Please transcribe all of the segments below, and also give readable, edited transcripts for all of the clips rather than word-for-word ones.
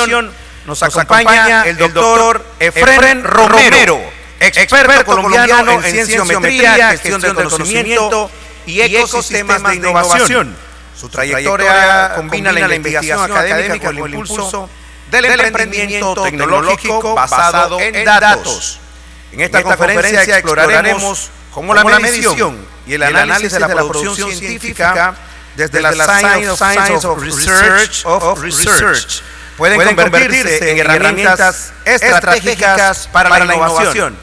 continuación nos acompaña el doctor Efrén Romero, experto colombiano en cienciometría, gestión del conocimiento y ecosistemas de innovación. Su trayectoria combina la investigación académica con el impulso del emprendimiento tecnológico basado en datos. En esta conferencia exploraremos cómo la medición y el análisis de la producción científica desde la Science of Research pueden convertirse en herramientas estratégicas para la innovación.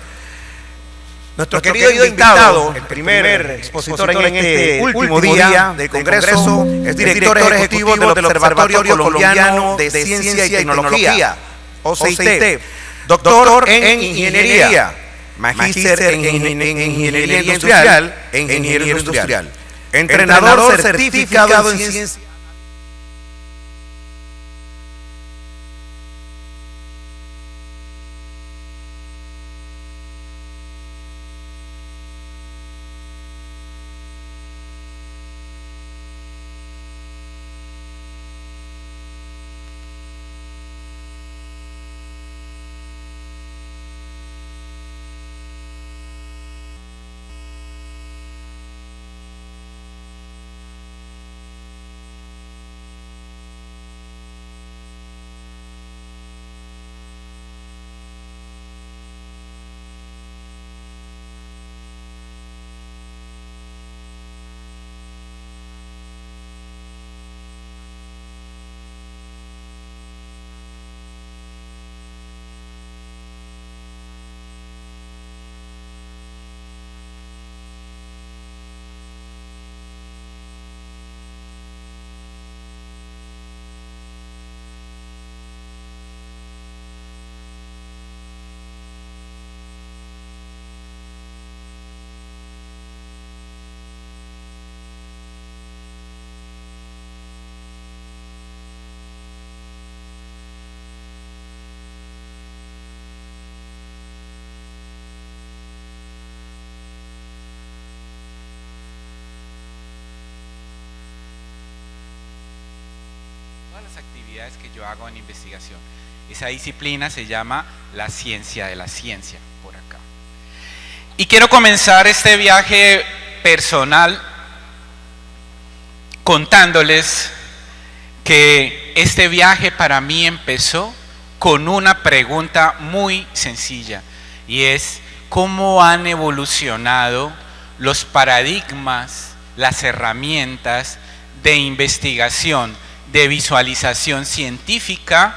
Nuestro querido invitado, el primer expositor en este último día del Congreso, es director ejecutivo del Observatorio Colombiano de Ciencia y Tecnología, OCIT, doctor en Ingeniería, magíster en Ingeniería Industrial, entrenador certificado en Ciencia. Las actividades que yo hago en investigación. Esa disciplina se llama la ciencia de la ciencia, por acá. Y quiero comenzar este viaje personal contándoles que este viaje para mí empezó con una pregunta muy sencilla, y es: ¿cómo han evolucionado los paradigmas, las herramientas de investigación, de visualización científica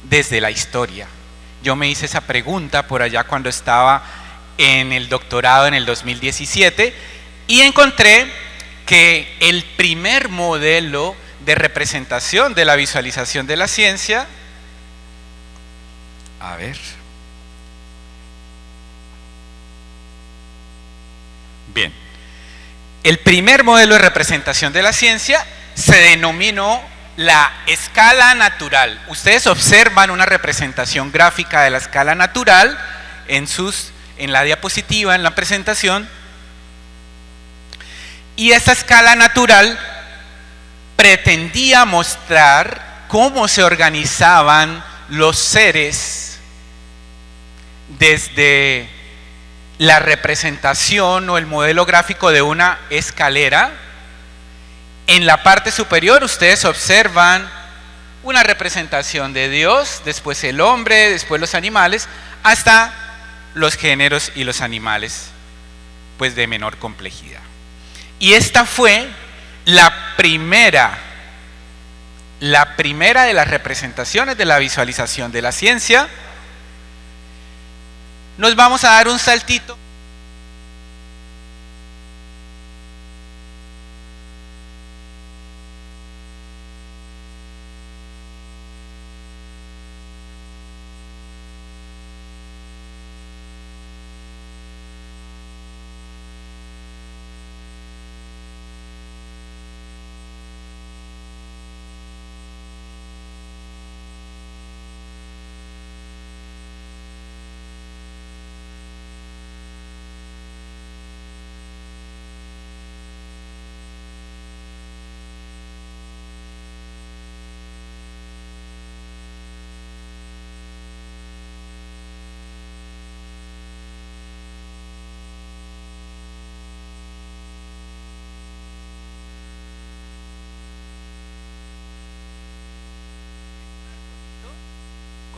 desde la historia? Yo me hice esa pregunta por allá cuando estaba en el doctorado en el 2017 y encontré que el primer modelo de representación de la visualización de la ciencia, el primer modelo de representación de la ciencia se denominó la escala natural. Ustedes observan una representación gráfica de la escala natural en la diapositiva, en la presentación, y esta escala natural pretendía mostrar cómo se organizaban los seres desde la representación o el modelo gráfico de una escalera. En la parte superior ustedes observan una representación de Dios, después el hombre, después los animales, hasta los géneros y los animales, pues de menor complejidad. Y esta fue la primera de las representaciones de la visualización de la ciencia. Nos vamos a dar un saltito.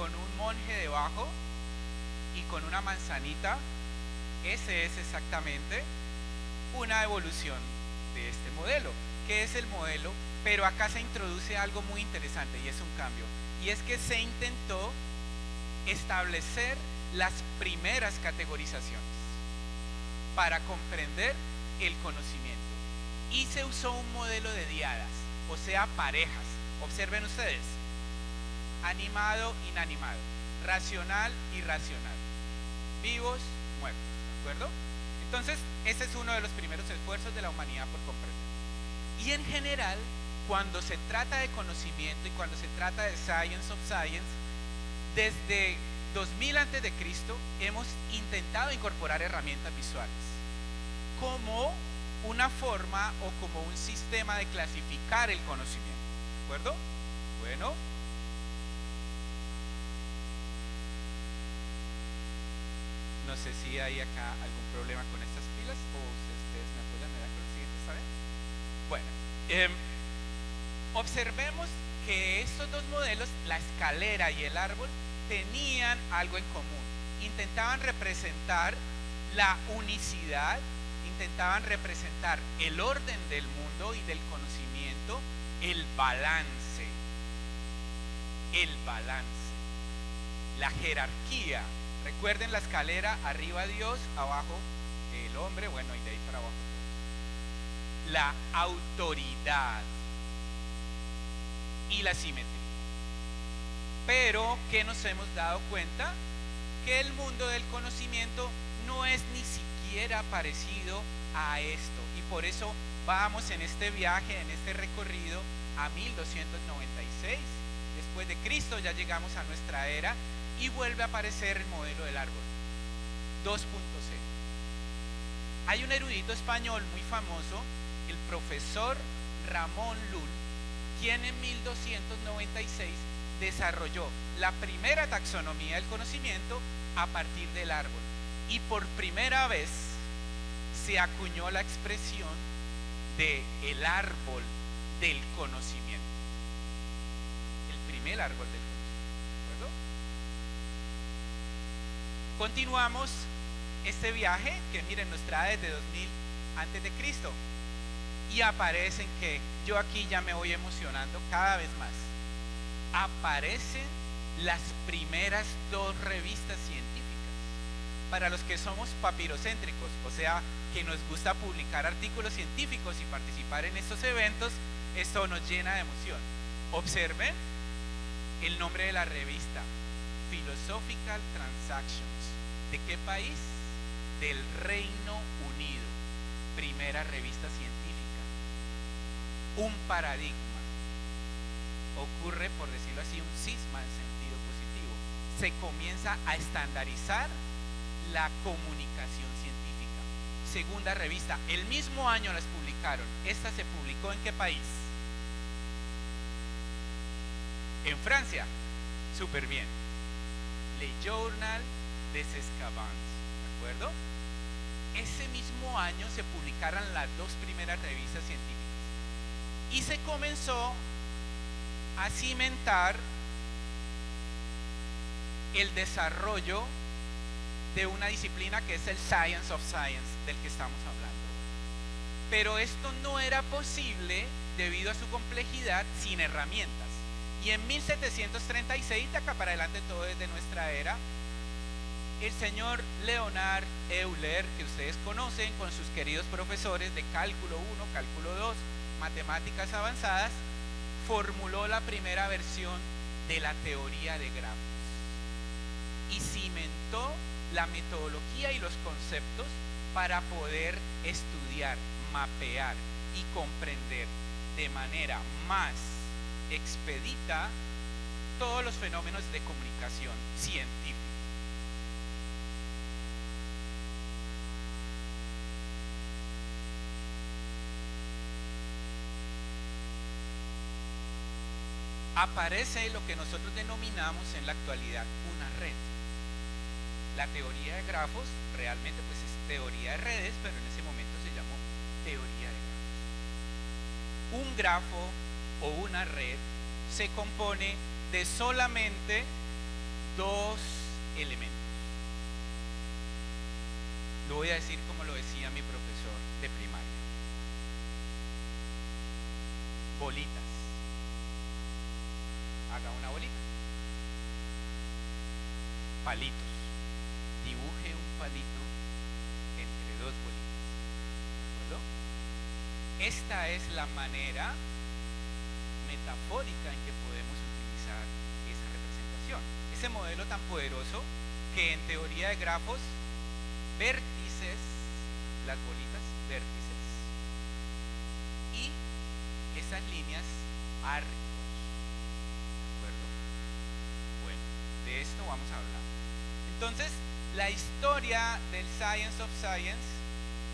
con un monje debajo y con una manzanita, ese es exactamente una evolución de este modelo. ¿Qué es el modelo? Pero acá se introduce algo muy interesante y es un cambio. Y es que se intentó establecer las primeras categorizaciones para comprender el conocimiento. Y se usó un modelo de diadas, o sea, parejas. Observen ustedes: animado, inanimado, racional, irracional, vivos, muertos, ¿de acuerdo? Entonces, ese es uno de los primeros esfuerzos de la humanidad por comprender. Y en general, cuando se trata de conocimiento y cuando se trata de Science of Science, desde 2000 a.C. hemos intentado incorporar herramientas visuales como una forma o como un sistema de clasificar el conocimiento, ¿de acuerdo? Bueno, no sé si hay acá algún problema con estas pilas o ustedes me apoyan, ¿me dan con el siguiente, ¿está bien? Bueno, observemos que estos dos modelos, la escalera y el árbol, tenían algo en común. Intentaban representar la unicidad, intentaban representar el orden del mundo y del conocimiento, el balance, la jerarquía. Recuerden la escalera: arriba Dios, abajo el hombre, bueno, y de ahí para abajo todos. La autoridad y la simetría. Pero ¿qué nos hemos dado cuenta? Que el mundo del conocimiento no es ni siquiera parecido a esto, y por eso vamos en este viaje, en este recorrido a 1296 después de Cristo. Ya llegamos a nuestra era y vuelve a aparecer el modelo del árbol 2.0. Hay un erudito español muy famoso, el profesor Ramón Lull, quien en 1296 desarrolló la primera taxonomía del conocimiento a partir del árbol, y por primera vez se acuñó la expresión de el árbol del conocimiento, el primer árbol del conocimiento, ¿de acuerdo? Continuamos este viaje que, miren, nos trae desde 2000 antes de Cristo, y aparecen que yo aquí ya me voy emocionando cada vez más. Aparecen las primeras dos revistas científicas. Para los que somos papirocéntricos, o sea, que nos gusta publicar artículos científicos y participar en estos eventos, esto nos llena de emoción. Observen el nombre de la revista: Philosophical Transactions. ¿De qué país? Del Reino Unido. Primera revista científica. Un paradigma. Ocurre, por decirlo así, un cisma en sentido positivo. Se comienza a estandarizar la comunicación científica. Segunda revista, el mismo año las publicaron. Esta se publicó ¿en qué país? En Francia. Súper bien. Le Journal des Escavans, ¿de acuerdo? Ese mismo año se publicaron las dos primeras revistas científicas y se comenzó a cimentar el desarrollo de una disciplina que es el Science of Science, del que estamos hablando. Pero esto no era posible debido a su complejidad sin herramientas. Y en 1736, de acá para adelante todo desde nuestra era, el señor Leonard Euler, que ustedes conocen con sus queridos profesores de cálculo 1, cálculo 2, matemáticas avanzadas, formuló la primera versión de la teoría de grafos y cimentó la metodología y los conceptos para poder estudiar, mapear y comprender de manera más expedita todos los fenómenos de comunicación científica. Aparece lo que nosotros denominamos en la actualidad una red. La teoría de grafos realmente pues es teoría de redes, pero en ese momento se llamó teoría de grafos. Un grafo o una red se compone de solamente dos elementos. Lo voy a decir como lo decía mi profesor de primaria. Bolitas. Haga una bolita. Palitos. Dibuje un palito entre dos bolitas. ¿De acuerdo? Esta es la manera metafórica en que podemos utilizar esa representación. Ese modelo tan poderoso que en teoría de grafos, vértices, las bolitas, vértices, y esas líneas, arcos. ¿De acuerdo? Bueno, de esto vamos a hablar. Entonces, la historia del Science of Science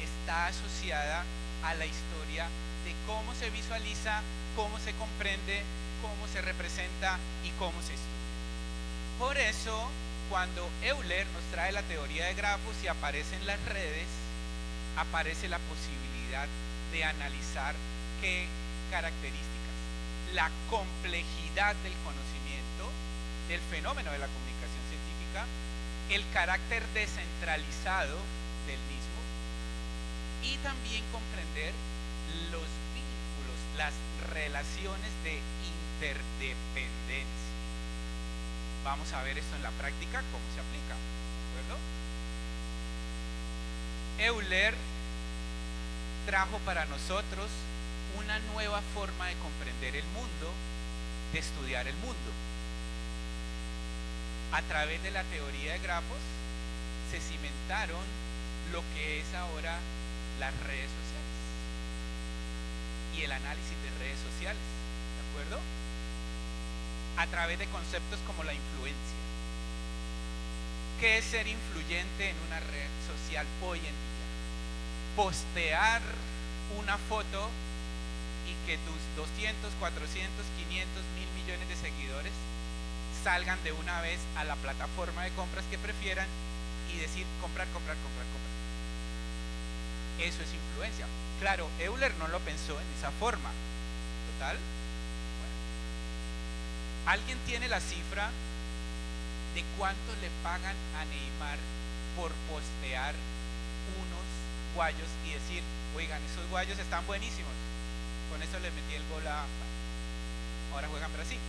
está asociada a la historia de cómo se visualiza, cómo se comprende, cómo se representa y cómo se estudia. Por eso, cuando Euler nos trae la teoría de grafos y aparece en las redes, aparece la posibilidad de analizar qué características, la complejidad del conocimiento, del fenómeno de la comunicación científica, el carácter descentralizado del mismo y también comprender los vínculos, las relaciones de interdependencia. Vamos a ver esto en la práctica, cómo se aplica, ¿de acuerdo? Euler trajo para nosotros una nueva forma de comprender el mundo, de estudiar el mundo. A través de la teoría de grafos se cimentaron lo que es ahora las redes sociales y el análisis de redes sociales, ¿de acuerdo? A través de conceptos como la influencia. ¿Qué es ser influyente en una red social hoy en día? Postear una foto y que tus 200, 400, 500, 1000 millones de seguidores salgan de una vez a la plataforma de compras que prefieran y decir comprar, comprar, comprar, comprar. Eso es influencia. Claro, Euler no lo pensó en esa forma. ¿Total? Bueno. ¿Alguien tiene la cifra de cuánto le pagan a Neymar por postear unos guayos y decir, oigan, esos guayos están buenísimos? Con eso le metí el gol a... Ahora juegan Brasil.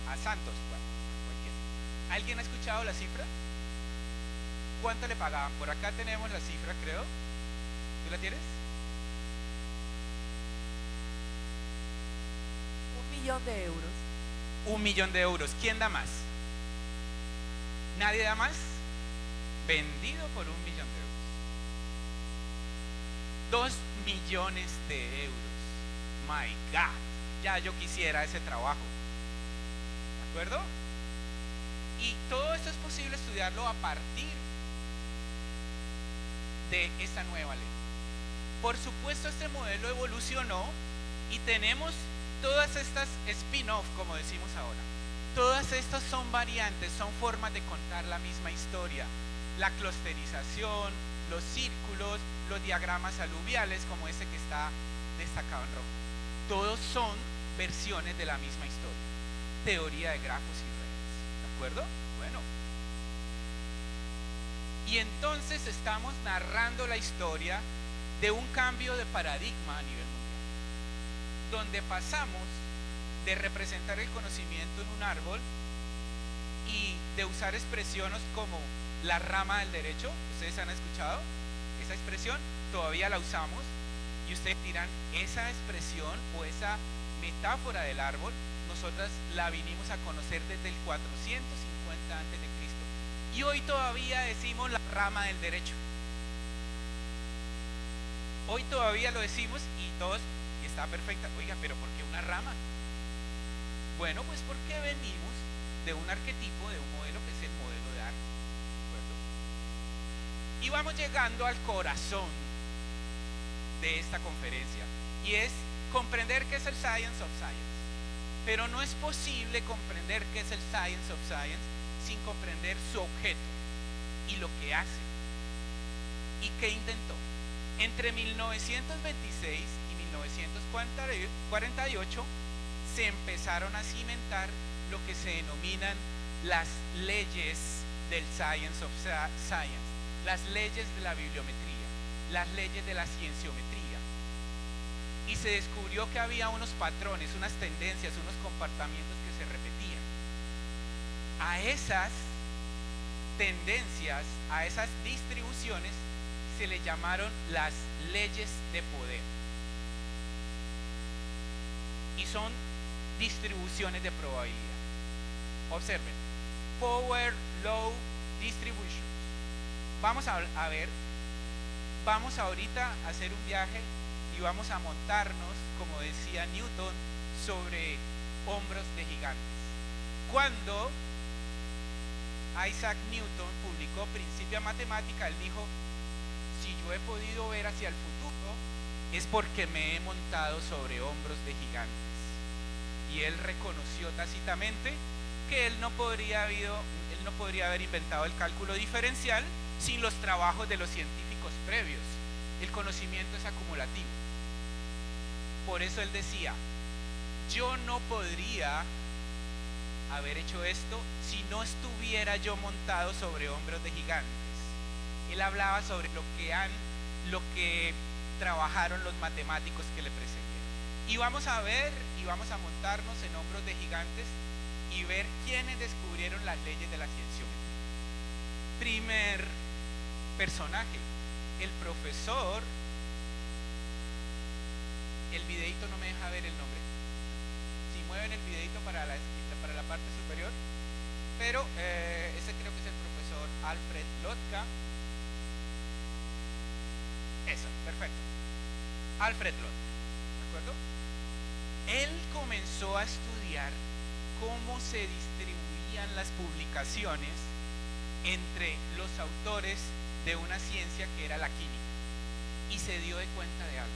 A Santos, bueno, cualquiera. ¿Alguien ha escuchado la cifra? ¿Cuánto le pagaban? Por acá tenemos la cifra, creo. ¿Tú la tienes? 1 millón de euros. 1 millón de euros. ¿Quién da más? ¿Nadie da más? Vendido por 1 millón de euros. 2 millones de euros. My God. Ya yo quisiera ese trabajo. ¿De acuerdo? Y todo esto es posible estudiarlo a partir de esta nueva ley. Por supuesto, este modelo evolucionó y tenemos todas estas spin-off, como decimos ahora. Todas estas son variantes, son formas de contar la misma historia. La clusterización, los círculos, los diagramas aluviales, como este que está destacado en rojo. Todos son versiones de la misma historia. Teoría de grafos y redes. ¿De acuerdo? Bueno. Y entonces estamos narrando la historia de un cambio de paradigma a nivel mundial, donde pasamos de representar el conocimiento en un árbol y de usar expresiones como la rama del derecho. ¿Ustedes han escuchado esa expresión? Todavía la usamos y ustedes dirán, esa expresión o esa metáfora del árbol nosotras la vinimos a conocer desde el 450 a.C. y hoy todavía decimos la rama del derecho. Hoy todavía lo decimos y todos, y está perfecta. Oiga, pero ¿por qué una rama? Bueno, pues porque venimos de un arquetipo, de un modelo que es el modelo de arte. ¿De acuerdo? Y vamos llegando al corazón de esta conferencia, y es comprender qué es el Science of Science. Pero no es posible comprender qué es el Science of Science sin comprender su objeto y lo que hace y qué intentó. Entre 1926 y 1948 se empezaron a cimentar lo que se denominan las leyes del Science of Science, las leyes de la bibliometría, las leyes de la cienciometría. Y se descubrió que había unos patrones, unas tendencias, unos comportamientos que se repetían. A esas tendencias, a esas distribuciones, se le llamaron las leyes de poder. Y son distribuciones de probabilidad. Observen, Power Law Distributions. Vamos a ver, vamos ahorita a hacer un viaje y vamos a montarnos, como decía Newton, sobre hombros de gigantes. Cuando Isaac Newton publicó Principia Matemática, él dijo: si yo he podido ver hacia el futuro, es porque me he montado sobre hombros de gigantes. Y él reconoció tácitamente que él no podría haber inventado el cálculo diferencial sin los trabajos de los científicos previos. El conocimiento es acumulativo. Por eso él decía: yo no podría haber hecho esto si no estuviera yo montado sobre hombros de gigantes. Él hablaba sobre lo que trabajaron los matemáticos que le precedieron. Y vamos a ver y vamos a montarnos en hombros de gigantes y ver quiénes descubrieron las leyes de la cienciometría. Primer personaje, el profesor. El videito no me deja ver el nombre. Si mueven el videito para la parte superior, pero ese creo que es el profesor Alfred Lotka. Eso, perfecto. Alfred Lotka, ¿de acuerdo? Él comenzó a estudiar cómo se distribuían las publicaciones entre los autores de una ciencia que era la química, y se dio de cuenta de algo,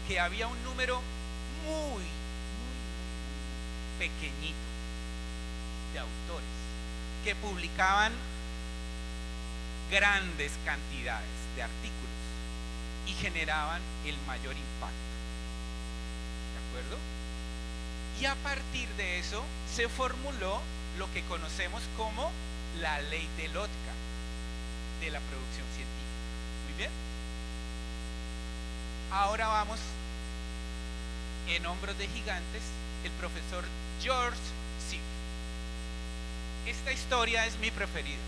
que había un número muy pequeñito de autores que publicaban grandes cantidades de artículos y generaban el mayor impacto. ¿De acuerdo? Y a partir de eso se formuló lo que conocemos como la ley de Lotka de la producción científica. Muy bien. Ahora vamos en hombros de gigantes, el profesor George Siff. Esta historia es mi preferida.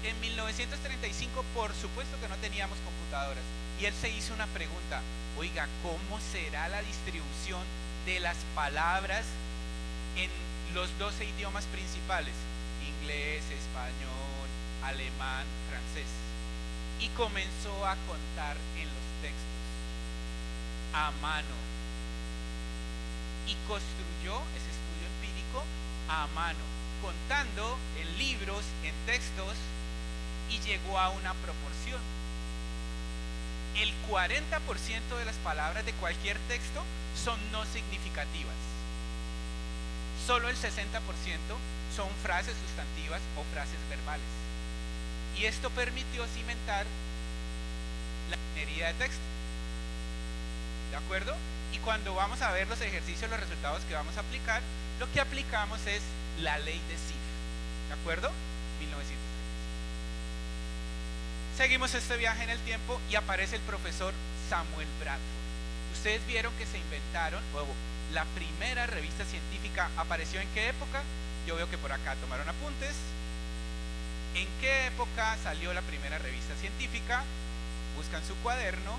En 1935, por supuesto que no teníamos computadoras, y él se hizo una pregunta: oiga, ¿cómo será la distribución de las palabras en los 12 idiomas principales? Inglés, español, alemán, francés. Y comenzó a contar en los textos a mano, y construyó ese estudio empírico a mano, contando en libros, en textos, y llegó a una proporción. El 40% de las palabras de cualquier texto son no significativas. Solo el 60% son frases sustantivas o frases verbales. Y esto permitió cimentar la ingeniería de texto. ¿De acuerdo? Y cuando vamos a ver los ejercicios, los resultados que vamos a aplicar, lo que aplicamos es la ley de Siff. ¿De acuerdo? 1935. Seguimos este viaje en el tiempo y aparece el profesor Samuel Bradford. Ustedes vieron que se inventaron, la primera revista científica apareció ¿en qué época? Yo veo que por acá tomaron apuntes. ¿En qué época salió la primera revista científica? Buscan su cuaderno.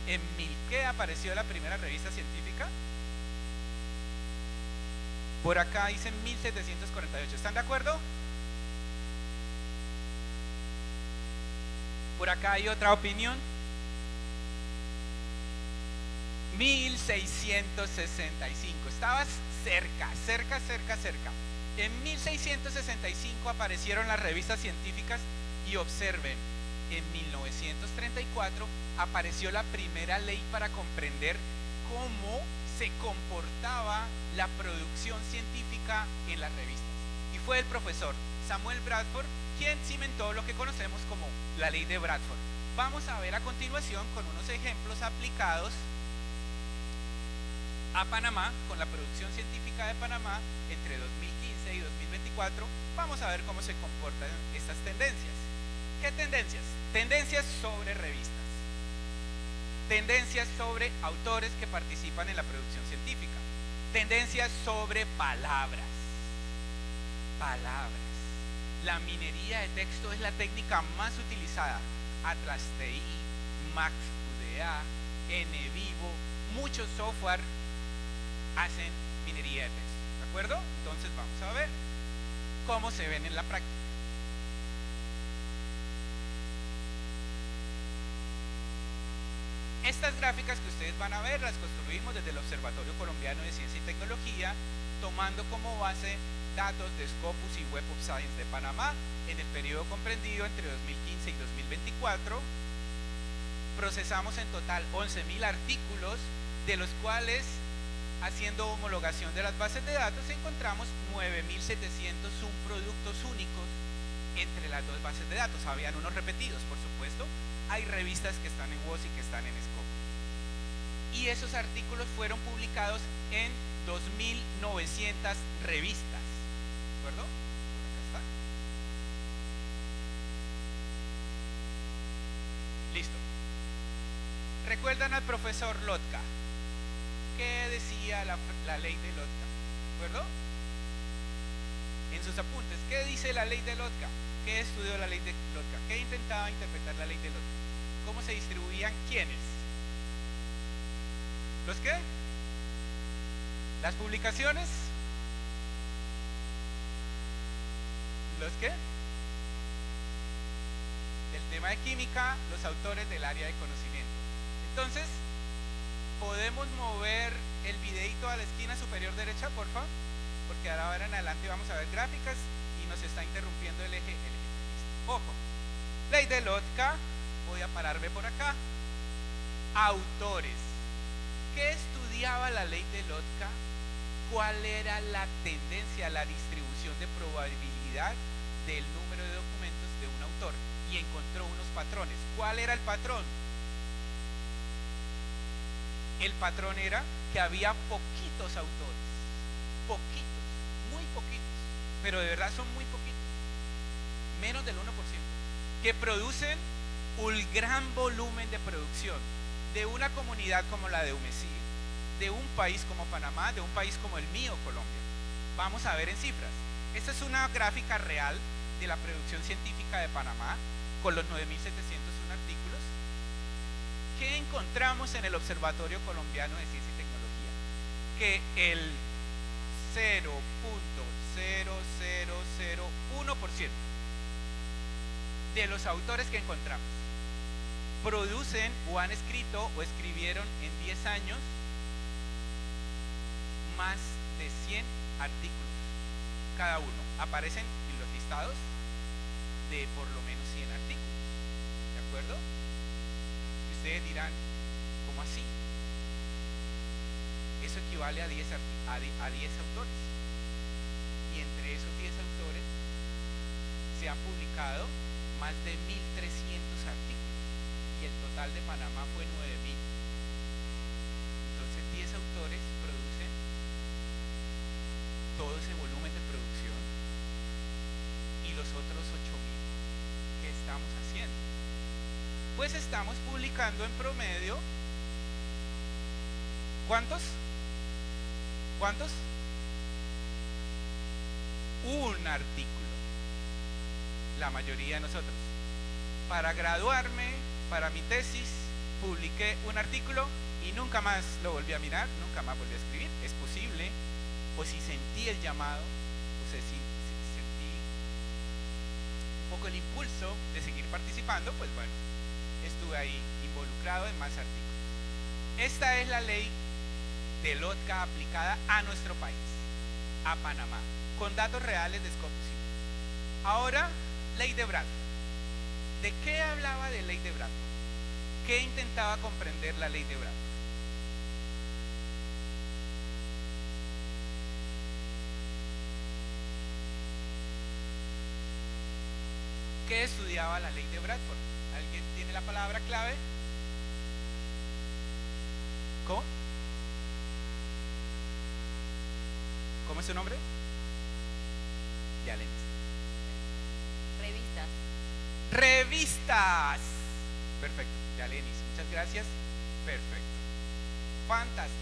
¿En qué apareció la primera revista científica? Por acá dicen 1748. ¿Están de acuerdo? Por acá hay otra opinión. 1665. Estabas cerca. En 1665 aparecieron las revistas científicas y observen, en 1934 apareció la primera ley para comprender cómo se comportaba la producción científica en las revistas. Y fue el profesor Samuel Bradford quien cimentó lo que conocemos como la ley de Bradford. Vamos a ver a continuación con unos ejemplos aplicados a Panamá, con la producción científica de Panamá entre 2015 y 2024, vamos a ver cómo se comportan estas tendencias. ¿Qué tendencias? Tendencias sobre revistas, tendencias sobre autores que participan en la producción científica, tendencias sobre palabras. La minería de texto es la técnica más utilizada. Atlas TI, MaxQDA, NVivo, muchos software hacen minería de texto, ¿de acuerdo? Entonces vamos a ver cómo se ven en la práctica. Estas gráficas que ustedes van a ver las construimos desde el Observatorio Colombiano de Ciencia y Tecnología, tomando como base datos de Scopus y Web of Science de Panamá en el periodo comprendido entre 2015 y 2024. Procesamos en total 11.000 artículos, de los cuales, haciendo homologación de las bases de datos, encontramos 9.700 subproductos únicos entre las dos bases de datos. Habían unos repetidos, por supuesto. Hay revistas que están en WOS y que están en Scopus. Y esos artículos fueron publicados en 2.900 revistas. ¿De acuerdo? Por acá está. Listo. ¿Recuerdan al profesor Lotka? ¿Qué decía la ley de Lotka? ¿De acuerdo? En sus apuntes, ¿qué dice la ley de Lotka? ¿Qué estudió la ley de Lotka? ¿Qué intentaba interpretar la ley de Lotka? ¿Cómo se distribuían quiénes? ¿Los qué? ¿Las publicaciones? ¿Los qué? Del tema de química, los autores del área de conocimiento. Entonces, ¿podemos mover el videito a la esquina superior derecha, por favor? Porque ahora en adelante vamos a ver gráficas y nos está interrumpiendo el eje. Ojo, ley de Lotka, voy a pararme por acá. Autores. ¿Qué estudiaba la ley de Lotka? ¿Cuál era la tendencia, la distribución de probabilidad del número de documentos de un autor? Y encontró unos patrones. ¿Cuál era el patrón? El patrón era que había poquitos autores, poquitos, muy poquitos, pero de verdad son muy poquitos, menos del 1%, que producen un gran volumen de producción de una comunidad como la de UMESID, de un país como Panamá, de un país como el mío, Colombia. Vamos a ver en cifras. Esta es una gráfica real de la producción científica de Panamá con los 9.701 artículos. ¿Qué encontramos en el Observatorio Colombiano de Ciencia y Tecnología? Que el 0.0001% de los autores que encontramos producen o han escrito o escribieron en 10 años más de 100 artículos cada uno. Aparecen en los listados de por lo menos 100 artículos. ¿De acuerdo? Y ustedes dirán, ¿cómo así? Eso equivale a 10 autores. Y entre esos 10 autores se han publicado más de 1.300 artículos. Y el total de Panamá fue 9.000. Entonces 10 autores producen todo ese volumen de producción y los otros 8.000 que estamos haciendo. Pues estamos publicando en promedio, ¿cuántos? ¿Cuántos? Un artículo. La mayoría de nosotros. Para graduarme, para mi tesis, publiqué un artículo y nunca más lo volví a mirar, nunca más volví a escribir. Es posible, o si sentí el llamado, o sea, si sentí un poco el impulso de seguir participando, pues bueno, estuve ahí involucrado en más artículos. Esta es la ley de Lotka aplicada a nuestro país, a Panamá, con datos reales de Scopus. Ahora, ley de Bradford. ¿De qué hablaba de ley de Bradford? ¿Qué intentaba comprender la ley de Bradford? ¿Qué estudiaba la ley de Bradford? ¿Alguien tiene la palabra clave? ¿Cómo? ¿Cómo es su nombre? Ya le Revistas. Revistas. Perfecto, ya Lenis, muchas gracias. Perfecto. Fantástico.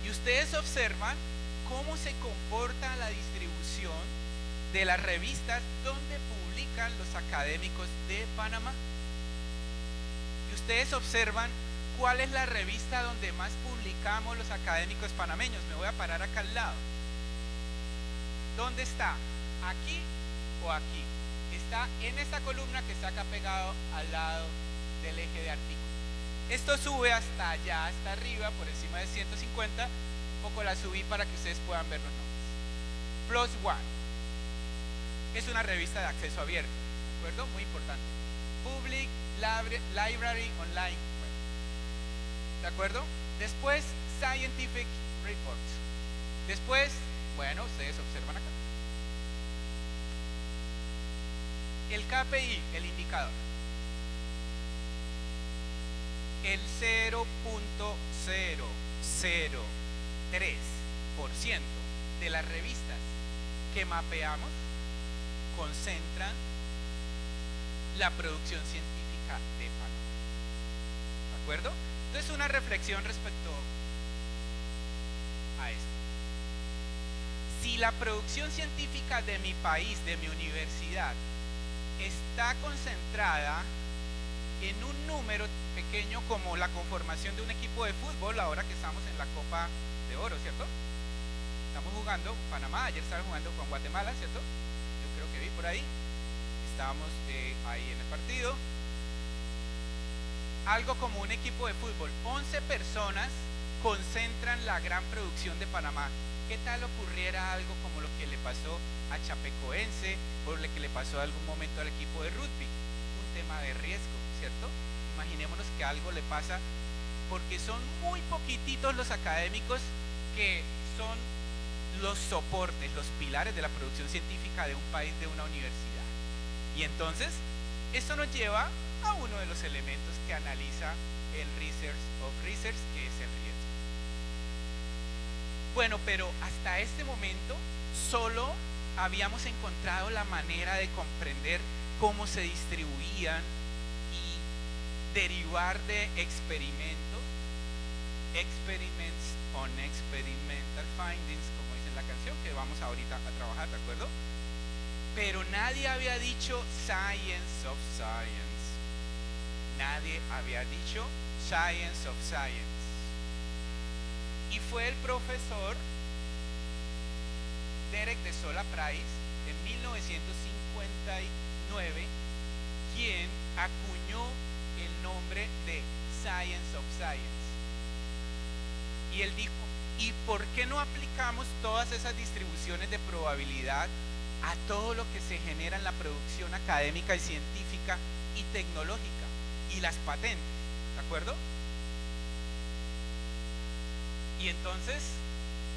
Y ustedes observan cómo se comporta la distribución de las revistas donde publican los académicos de Panamá. Y ustedes observan cuál es la revista donde más publicamos los académicos panameños. Me voy a parar acá al lado. ¿Dónde está? ¿Aquí o aquí? Está en esta columna que está acá pegado al lado del eje de artículos. Esto sube hasta allá, hasta arriba, por encima de 150. Un poco la subí para que ustedes puedan ver los nombres. Plus One es una revista de acceso abierto, ¿de acuerdo? Muy importante. Public Library Online, ¿de acuerdo? Después Scientific Reports. Después, bueno, ustedes observan acá el KPI, el indicador. El 0.003% de las revistas que mapeamos concentran la producción científica de Panamá. ¿De acuerdo? Entonces, una reflexión respecto a esto. Si la producción científica de mi país, de mi universidad, está concentrada en un número pequeño como la conformación de un equipo de fútbol, ahora que estamos en la Copa de Oro, ¿cierto? Estamos jugando Panamá, ayer estaba jugando con Guatemala, ¿cierto? Yo creo que vi por ahí. Estábamos ahí en el partido. Algo como un equipo de fútbol. 11 personas concentran la gran producción de Panamá. ¿Qué tal ocurriera algo como lo que le pasó a Chapecoense o lo que le pasó en algún momento al equipo de rugby? Un tema de riesgo, ¿cierto? Imaginémonos que algo le pasa, porque son muy poquititos los académicos que son los soportes, los pilares de la producción científica de un país, de una universidad. Y entonces, esto nos lleva a uno de los elementos que analiza el Research of Research, que es el riesgo. Bueno, pero hasta este momento solo habíamos encontrado la manera de comprender cómo se distribuían y derivar de experimentos, experiments on experimental findings, como dice en la canción, que vamos ahorita a trabajar, ¿de acuerdo? Pero nadie había dicho science of science. Nadie había dicho science of science. Y fue el profesor Derek de Sola Price en 1959 quien acuñó el nombre de Science of Science. Y él dijo, ¿y por qué no aplicamos todas esas distribuciones de probabilidad a todo lo que se genera en la producción académica y científica y tecnológica y las patentes? ¿De acuerdo? Y entonces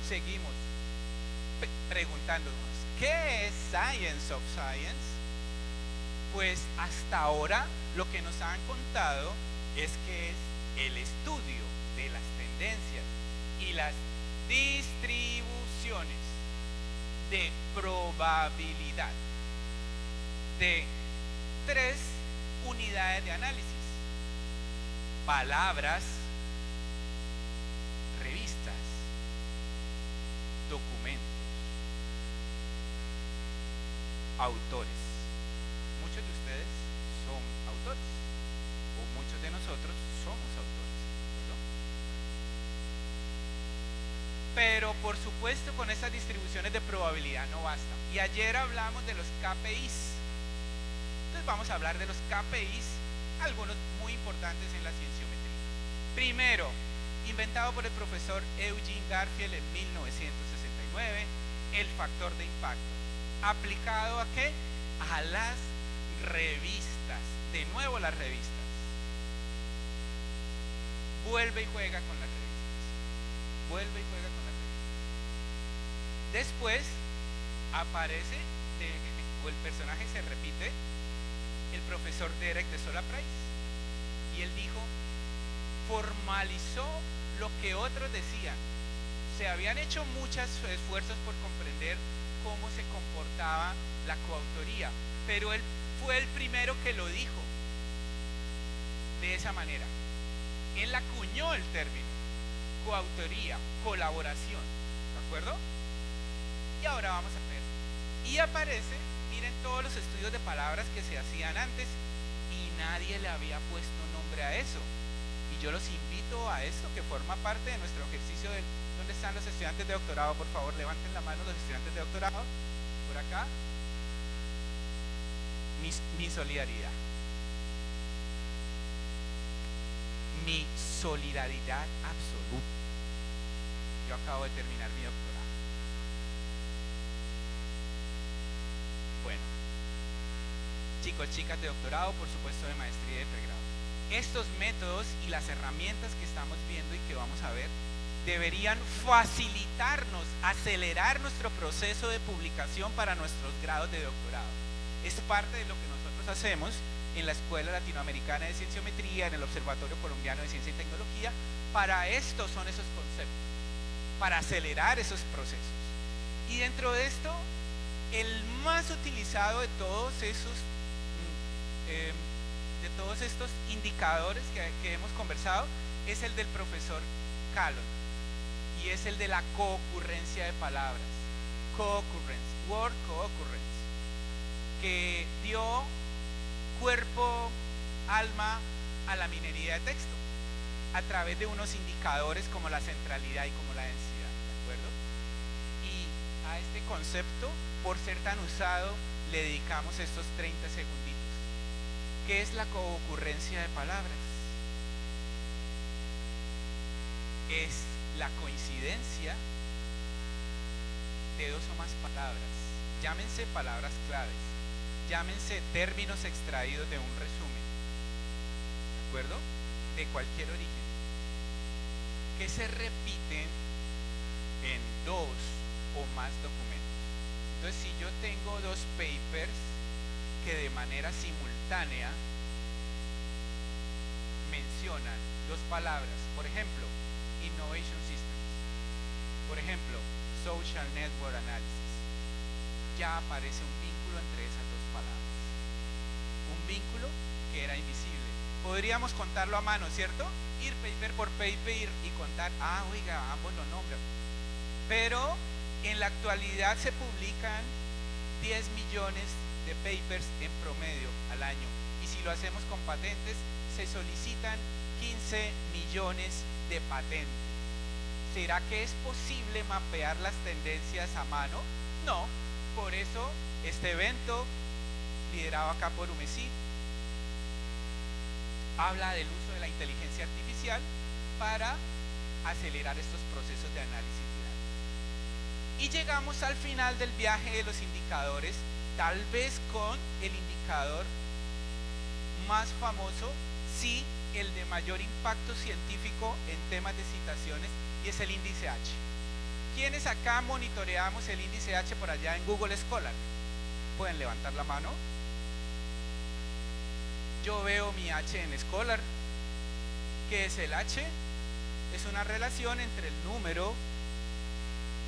seguimos preguntándonos, ¿qué es Science of Science? Pues hasta ahora lo que nos han contado es que es el estudio de las tendencias y las distribuciones de probabilidad de 3 unidades de análisis: palabras, revistas, documentos, autores. Muchos de ustedes son autores, o muchos de nosotros somos autores, ¿verdad? Pero por supuesto con esas distribuciones de probabilidad no basta. Y ayer hablamos de los KPIs. Entonces vamos a hablar de los KPIs, algunos muy importantes en la cienciometría. Primero, inventado por el profesor Eugene Garfield en 1969, el factor de impacto. ¿Aplicado a qué? A las revistas. De nuevo las revistas. Vuelve y juega con las revistas. Vuelve y juega con las revistas. Después aparece, o el personaje se repite, el profesor Derek de Sola Price. Y él dijo, formalizó lo que otros decían: Se habían hecho muchos esfuerzos por comprender cómo se comportaba la coautoría, pero él fue el primero que lo dijo de esa manera. Él acuñó el término coautoría, colaboración, ¿de acuerdo? Y ahora vamos a ver. Y aparece, miren todos los estudios de palabras que se hacían antes y nadie le había puesto nombre a eso. Y yo los invito a esto que forma parte de nuestro ejercicio del... ¿Dónde están los estudiantes de doctorado? Por favor, levanten la mano los estudiantes de doctorado. Por acá. Mi solidaridad. Mi solidaridad absoluta. Yo acabo de terminar mi doctorado. Bueno, chicos, chicas de doctorado, por supuesto de maestría y de pregrado. Estos métodos y las herramientas que estamos viendo y que vamos a ver deberían facilitarnos, acelerar nuestro proceso de publicación para nuestros grados de doctorado. Es parte de lo que nosotros hacemos en la Escuela Latinoamericana de Cienciometría, en el Observatorio Colombiano de Ciencia y Tecnología. Para esto son esos conceptos, para acelerar esos procesos. Y dentro de esto, el más utilizado de todos estos indicadores que hemos conversado es el del profesor Callon, y es el de la coocurrencia de palabras, word co-occurrence, que dio cuerpo, alma a la minería de texto a través de unos indicadores como la centralidad y como la densidad, ¿de acuerdo? Y a este concepto, por ser tan usado, le dedicamos estos 30 segunditos. ¿Qué es la coocurrencia de palabras? Es la coincidencia de dos o más palabras, llámense palabras claves, llámense términos extraídos de un resumen, ¿de acuerdo? De cualquier origen, que se repiten en dos o más documentos. Entonces, si yo tengo dos papers que de manera simultánea mencionan dos palabras, por ejemplo, Innovation Systems, por ejemplo, Social Network Analysis, ya aparece un vínculo entre esas dos palabras, un vínculo que era invisible. Podríamos contarlo a mano, ¿cierto? Ir paper por paper y contar, oiga, ambos lo nombran. Pero en la actualidad se publican 10 millones de papers en promedio al año, y si lo hacemos con patentes, se solicitan 15 millones de patentes. ¿Será que es posible mapear las tendencias a mano? No, por eso este evento, liderado acá por UMECIT, habla del uso de la inteligencia artificial para acelerar estos procesos de análisis de datos. Y llegamos al final del viaje de los indicadores, tal vez con el indicador más famoso, sí, el de mayor impacto científico en temas de citaciones, y es el índice H. ¿Quiénes acá monitoreamos el índice H por allá en Google Scholar? ¿Pueden levantar la mano? Yo veo mi H en Scholar. ¿Qué es el H? Es una relación entre el número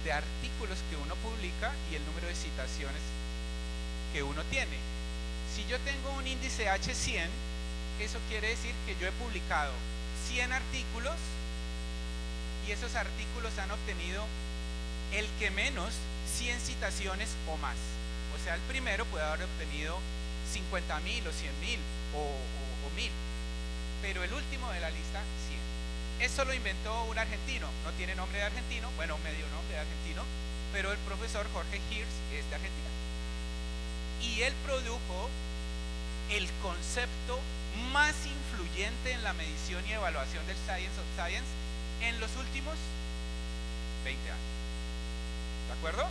de artículos que uno publica y el número de citaciones que uno tiene. Si yo tengo un índice H 100, eso quiere decir que yo he publicado 100 artículos y esos artículos han obtenido el que menos 100 citaciones o más. O sea, el primero puede haber obtenido 50.000 o 100.000 o 1.000, pero el último de la lista 100. Eso lo inventó un argentino, no tiene nombre de argentino, bueno, medio nombre de argentino, pero el profesor Jorge Hirsch es de Argentina. Y él produjo el concepto más influyente en la medición y evaluación del Science of Science en los últimos 20 años. ¿De acuerdo?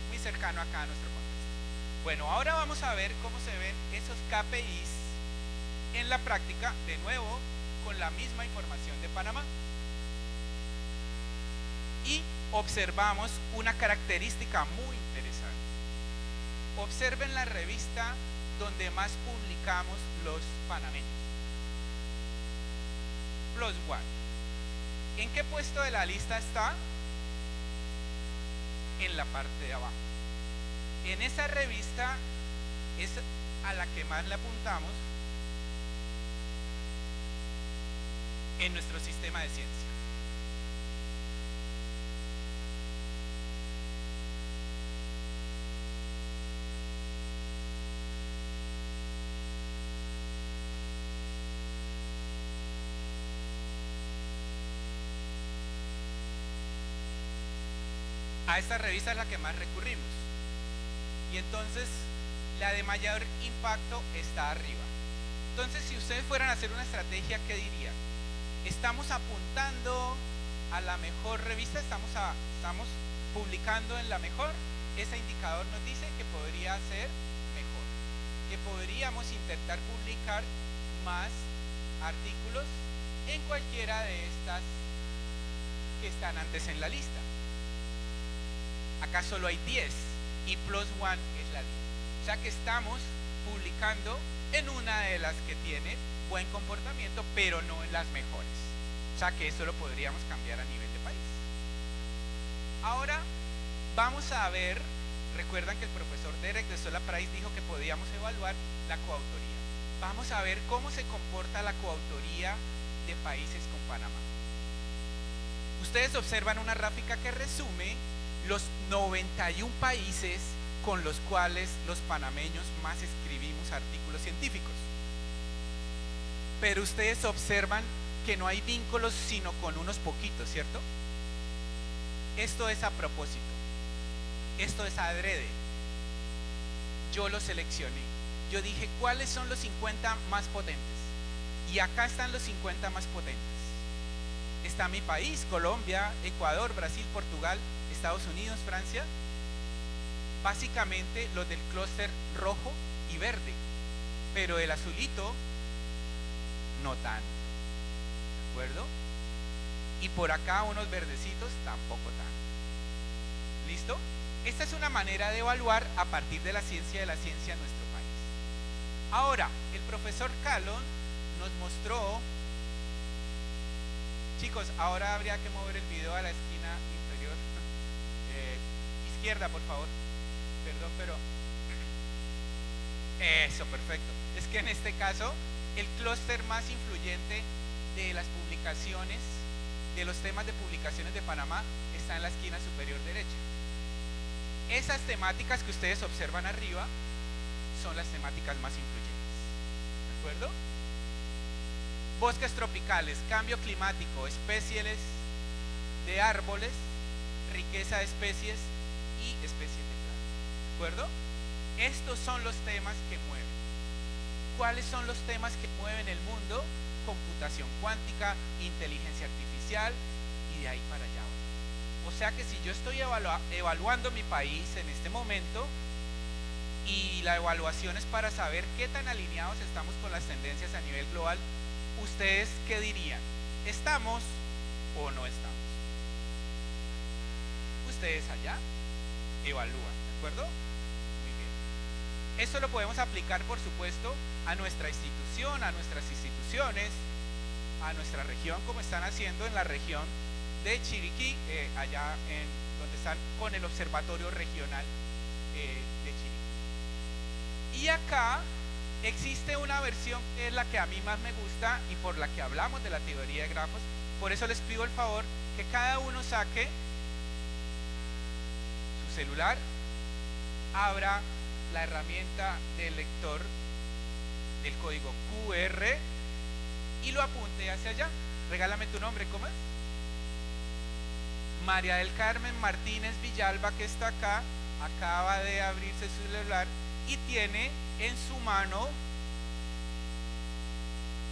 Muy cercano acá a nuestro contexto. Bueno, ahora vamos a ver cómo se ven esos KPIs en la práctica, de nuevo, con la misma información de Panamá. Y observamos una característica muy interesante. Observen la revista donde más publicamos los panameños, PLOS ONE. ¿En qué puesto de la lista está? En la parte de abajo. En esa revista es a la que más le apuntamos en nuestro sistema de ciencia. A esta revista es la que más recurrimos. Y entonces la de mayor impacto está arriba. Entonces, si ustedes fueran a hacer una estrategia, ¿qué dirían? Estamos apuntando a la mejor revista, estamos publicando en la mejor. Ese indicador nos dice que podría ser mejor, que podríamos intentar publicar más artículos en cualquiera de estas que están antes en la lista. Acá solo hay 10 y +1 es la 10. O sea que estamos publicando en una de las que tiene buen comportamiento, pero no en las mejores. O sea que eso lo podríamos cambiar a nivel de país. Ahora vamos a ver, recuerdan que el profesor Derek de Sola Price dijo que podíamos evaluar la coautoría. Vamos a ver cómo se comporta la coautoría de países con Panamá. Ustedes observan una gráfica que resume los 91 países con los cuales los panameños más escribimos artículos científicos. Pero ustedes observan que no hay vínculos sino con unos poquitos, ¿cierto? Esto es a propósito. Esto es adrede. Yo lo seleccioné. Yo dije, ¿cuáles son los 50 más potentes? Y acá están los 50 más potentes. Está mi país, Colombia, Ecuador, Brasil, Portugal, Estados Unidos, Francia. Básicamente los del clúster rojo y verde, pero el azulito no tanto, ¿de acuerdo? Y por acá unos verdecitos tampoco tanto. ¿Listo? Esta es una manera de evaluar a partir de la ciencia en nuestro país. Ahora, el profesor Callon nos mostró, chicos, ahora habría que mover el video a la esquina inferior, izquierda por favor. Perdón, pero eso, perfecto. Es que en este caso el clúster más influyente de las publicaciones, de los temas de publicaciones de Panamá, está en la esquina superior derecha. Esas temáticas que ustedes observan arriba son las temáticas más influyentes, ¿de acuerdo? Bosques tropicales, cambio climático, especies de árboles, riqueza de especies y especies de plantas. ¿De acuerdo? Estos son los temas que mueven. ¿Cuáles son los temas que mueven el mundo? Computación cuántica, inteligencia artificial y de ahí para allá. O sea que si yo estoy evaluando mi país en este momento y la evaluación es para saber qué tan alineados estamos con las tendencias a nivel global, ¿ustedes qué dirían? ¿Estamos o no estamos? Ustedes allá evalúan, ¿de acuerdo? Muy bien. Esto lo podemos aplicar, por supuesto, a nuestra institución, a nuestras instituciones, a nuestra región, como están haciendo en la región de Chiriquí, allá en donde están con el Observatorio Regional de Chiriquí. Y acá existe una versión que es la que a mí más me gusta y por la que hablamos de la teoría de grafos. Por eso les pido el favor que cada uno saque su celular, abra la herramienta del lector del código QR y lo apunte hacia allá. Regálame tu nombre, ¿cómo es? María del Carmen Martínez Villalba, que está acá, acaba de abrirse su celular y tiene en su mano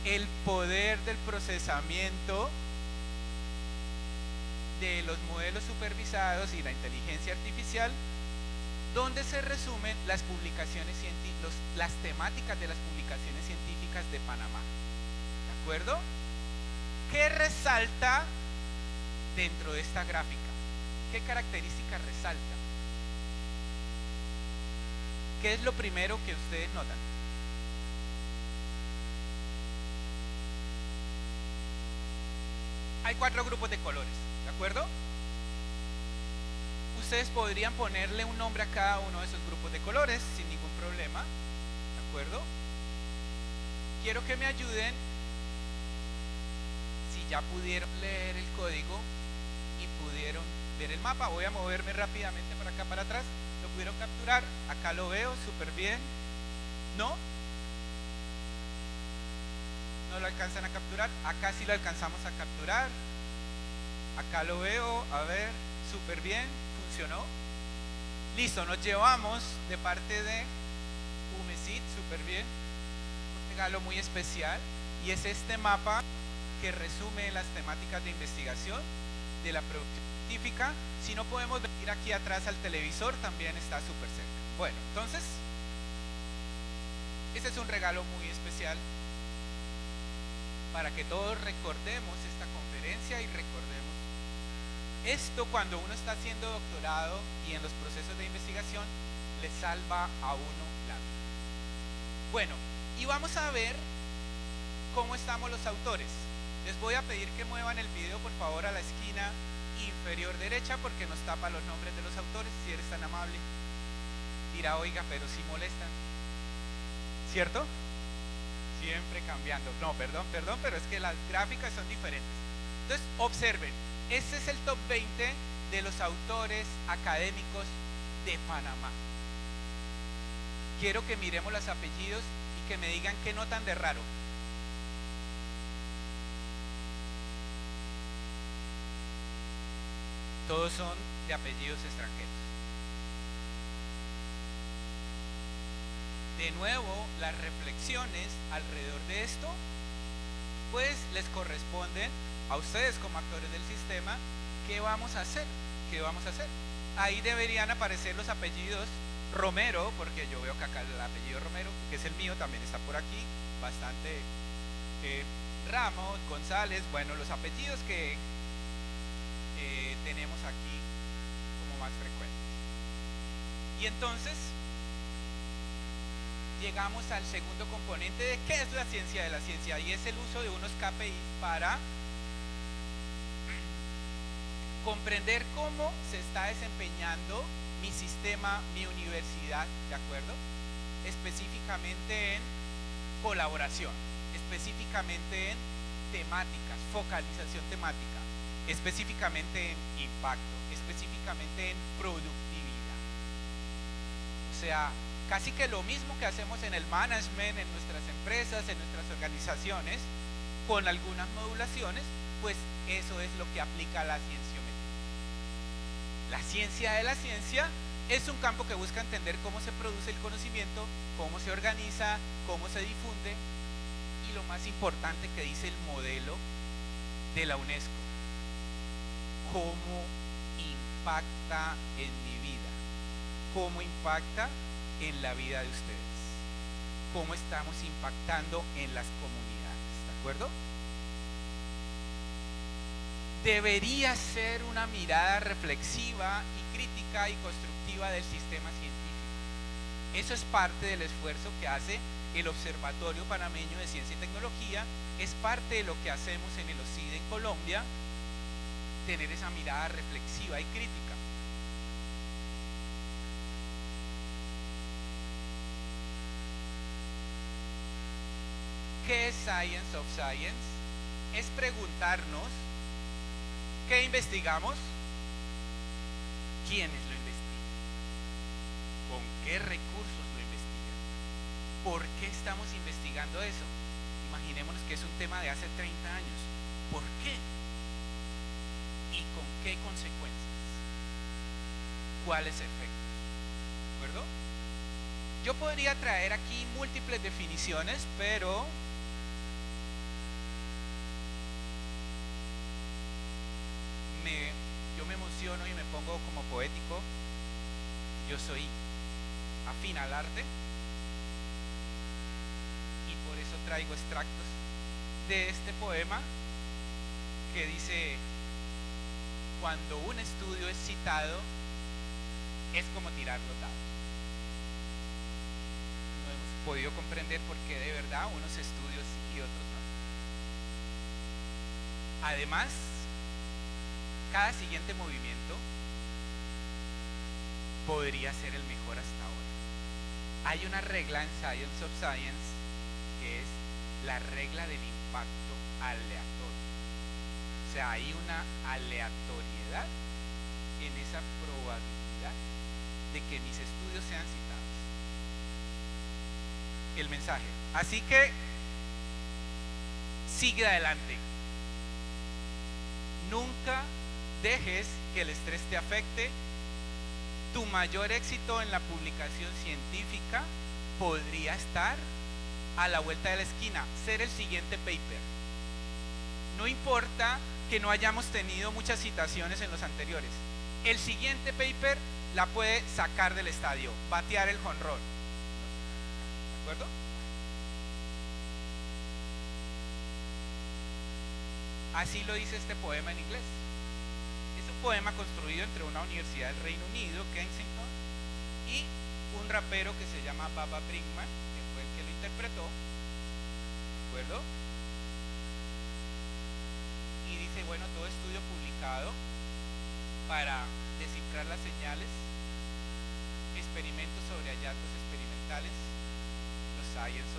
el poder del procesamiento de los modelos supervisados y la inteligencia artificial, donde se resumen las publicaciones científicas, las temáticas de las publicaciones científicas de Panamá. ¿De acuerdo? ¿Qué resalta dentro de esta gráfica? ¿Qué características resalta? ¿Qué es lo primero que ustedes notan? hay 4 grupos de colores, ¿de acuerdo? Ustedes podrían ponerle un nombre a cada uno de esos grupos de colores sin ningún problema, ¿de acuerdo? Quiero que me ayuden, si ya pudieron leer el código y pudieron ver el mapa. Voy a moverme rápidamente para acá, para atrás. ¿Lo pudieron capturar? Acá lo veo súper bien. ¿No? ¿No lo alcanzan a capturar? Acá sí lo alcanzamos a capturar. Acá lo veo, a ver, súper bien, funcionó. Listo, nos llevamos de parte de Umesit, súper bien, un regalo muy especial, y es este mapa que resume las temáticas de investigación de la producción científica. Si no podemos venir aquí atrás al televisor, también está súper cerca. Bueno, entonces, este es un regalo muy especial para que todos recordemos esta conferencia y recordemos esto. Cuando uno está haciendo doctorado y en los procesos de investigación, le salva a uno la vida. Bueno, y vamos a ver cómo estamos los autores. Les voy a pedir que muevan el video por favor a la esquina inferior derecha, porque nos tapa los nombres de los autores. Si eres tan amable, dirá, oiga, pero si molestan, ¿cierto? Siempre cambiando. No, perdón, pero es que las gráficas son diferentes. Entonces, observen, este es el top 20 de los autores académicos de Panamá. Quiero que miremos los apellidos y que me digan qué notan de raro. Todos son de apellidos extranjeros. De nuevo, las reflexiones alrededor de esto, pues les corresponden a ustedes como actores del sistema. ¿Qué vamos a hacer? ¿Qué vamos a hacer? Ahí deberían aparecer los apellidos Romero, porque yo veo que acá el apellido Romero, que es el mío, también está por aquí, bastante. Ramos, González, bueno, los apellidos que tenemos aquí como más frecuentes. Y entonces llegamos al segundo componente de qué es la ciencia de la ciencia, y es el uso de unos KPIs para comprender cómo se está desempeñando mi sistema, mi universidad, ¿de acuerdo? Específicamente en colaboración, específicamente en temáticas, focalización temática, específicamente en impacto, específicamente en productividad. O sea, casi que lo mismo que hacemos en el management, en nuestras empresas, en nuestras organizaciones, con algunas modulaciones, pues eso es lo que aplica la cienciometría. La ciencia de la ciencia es un campo que busca entender cómo se produce el conocimiento, cómo se organiza, cómo se difunde, y lo más importante que dice el modelo de la UNESCO: cómo impacta en mi vida, cómo impacta en la vida de ustedes, cómo estamos impactando en las comunidades, ¿de acuerdo? Debería ser una mirada reflexiva y crítica y constructiva del sistema científico. Eso es parte del esfuerzo que hace el Observatorio Panameño de Ciencia y Tecnología, es parte de lo que hacemos en el OCIDE en Colombia, tener esa mirada reflexiva y crítica. ¿Qué es Science of Science? Es preguntarnos ¿qué investigamos? ¿Quiénes lo investigan? ¿Con qué recursos lo investigan? ¿Por qué estamos investigando eso? Imaginémonos que es un tema de hace 30 años. ¿Por qué? ¿Y con qué consecuencias? ¿Cuáles efectos? ¿De acuerdo? Yo podría traer aquí múltiples definiciones, pero yo me emociono y me pongo como poético. Yo soy afín al arte y por eso traigo extractos de este poema que dice: cuando un estudio es citado es como tirar los dados. No hemos podido comprender por qué de verdad unos estudios sí y otros no. Además, cada siguiente movimiento podría ser el mejor hasta ahora. Hay una regla en Science of Science que es la regla del impacto aleatorio. O sea, hay una aleatoriedad en esa probabilidad de que mis estudios sean citados. El mensaje. Así que sigue adelante. Nunca dejes que el estrés te afecte. Tu mayor éxito en la publicación científica podría estar a la vuelta de la esquina, ser el siguiente paper. No importa que no hayamos tenido muchas citaciones en los anteriores. El siguiente paper la puede sacar del estadio, batear el jonrón. ¿De acuerdo? Así lo dice este poema en inglés. Es un poema construido entre una universidad del Reino Unido, Kensington, y un rapero que se llama Baba Brinkman, que fue el que lo interpretó. ¿De acuerdo? Y dice, bueno, todo estudio publicado para descifrar las señales, experimentos sobre hallazgos experimentales, los Science